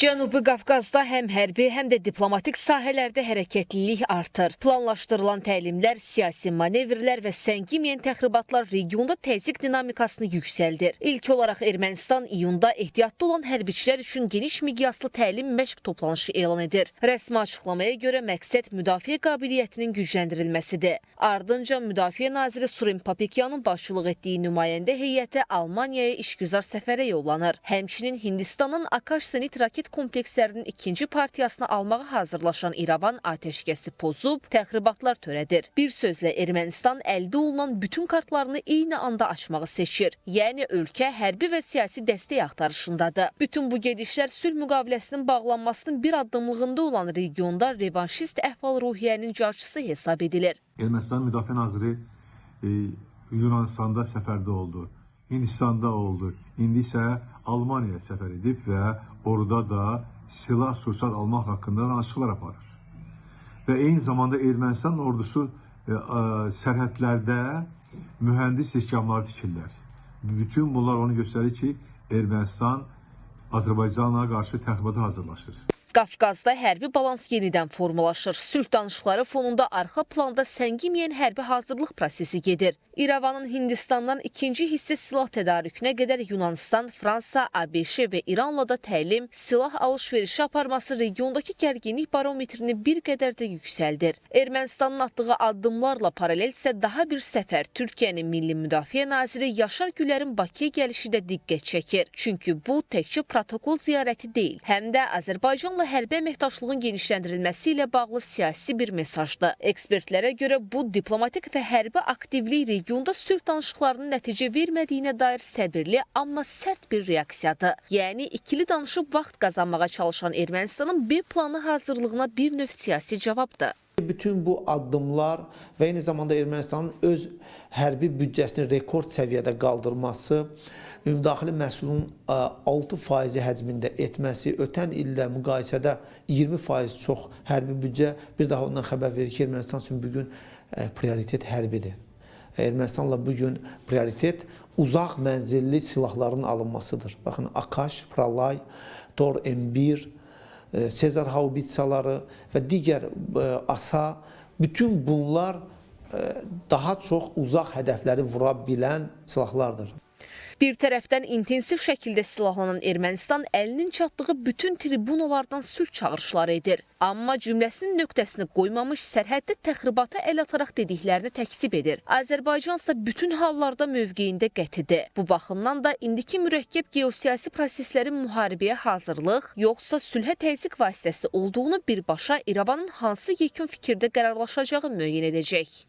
Cənubi Qafqazda həm hərbi, həm də diplomatik sahələrdə hərəkətlilik artır. Planlaşdırılan təlimlər, siyasi manevrlər və səngiməyən təxribatlar regionda təzyiq dinamikasını yüksəldir. İlk olaraq Ermənistan iyunda ehtiyatlı olan hərbiçilər üçün geniş miqyaslı təlim məşq toplanışı elan edir. Rəsmi açıqlamaya görə məqsəd müdafiə qabiliyyətinin gücləndirilməsidir. Ardınca Müdafiə naziri Surem Papikyanın başçılıq etdiyi nümayəndə heyəti Almaniyaya işgüzar səfərə yollanır. Həmçinin Hindistanın Akash Zenit raket komplekslərinin ikinci partiyasını almağa hazırlaşan İrəvan atəşkəsi pozub, təxribatlar törədir. Bir sözlə Ermənistan əldə olunan bütün kartlarını eyni anda açmağı seçir. Yəni ölkə hərbi və siyasi dəstək axtarışındadır. Bütün bu gedişlər sülh müqaviləsinin bağlanmasının bir addımlığında olan regionda revanşist əhval-ruhiyyənin carçısı hesab edilir. Ermənistan Müdafiə Naziri Yunanistanda səfərdə oldu. Hindistanda oldu. İndi isə Almaniyaya səfər edib və orada da silah-sursat almaq haqqında danışıqlar aparır. Və eyni zamanda Ermənistan ordusu sərhədlərdə mühəndis istehkamları tikirlər. Bütün bunlar onu göstərir ki, Ermənistan Azərbaycanla qarşı təxribata hazırlaşır. Qafqazda hərbi balans yenidən formalaşır. Sülh danışıqları fonunda arxa planda səngiməyən hərbi hazırlıq prosesi gedir. İrəvanın Hindistandan ikinci hissə silah tədarükünə qədər Yunanistan, Fransa, ABŞ və İranla da təlim, silah alış-verişi aparması regiondakı gərginlik barometrini bir qədər də yüksəldir. Ermənistanın atdığı addımlarla paralel isə daha bir səfər Türkiyənin Milli Müdafiə Naziri Yaşar Gülərin Bakıya gəlişi də diqqət çəkir. Çünki bu təkcə protokol ziyarəti deyil, həm də Azərbaycanla hərbi əməkdaşlığın genişləndirilməsi ilə bağlı siyasi bir mesajdır. Ekspertlərə görə bu diplomatik və hərbi aktivlik regionda sülh danışıqlarının nəticə vermədiyinə dair səbirli, amma sərt bir reaksiyadır. Yəni ikili danışıb vaxt qazanmağa çalışan Ermənistanın B planı hazırlığına bir növ siyasi cavabdır. Bütün bu addımlar və eyni zamanda Ermənistanın öz hərbi büdcəsini rekord səviyyədə qaldırması, ümumdaxili məhsulun 6% həcmində etməsi, ötən illə müqayisədə 20% çox hərbi büdcə bir daha ondan xəbər verir ki, Ermənistan üçün bugün prioritet hərbidir. Ermənistanla bugün prioritet uzaq mənzilli silahların alınmasıdır. Baxın, Akash, Pralay, Tor M1, Sezar haubitsaları və digər ASA, bütün bunlar daha çox uzaq hədəfləri vura bilən silahlardır. Bir tərəfdən intensiv şəkildə silahlanan Ermənistan əlinin çatdığı bütün tribunalardan sülh çağırışları edir. Amma cümləsinin nöqtəsini qoymamış sərhəddə təxribata əl ataraq dediklərini təkzib edir. Azərbaycan isə bütün hallarda mövqeyində qətidir. Bu baxımdan da indiki mürəkkəb geosiyasi proseslərin müharibəyə hazırlıq, yoxsa sülhə təzyiq vasitəsi olduğunu birbaşa İrəvanın hansı yekun fikirdə qərarlaşacağı müəyyən edəcək.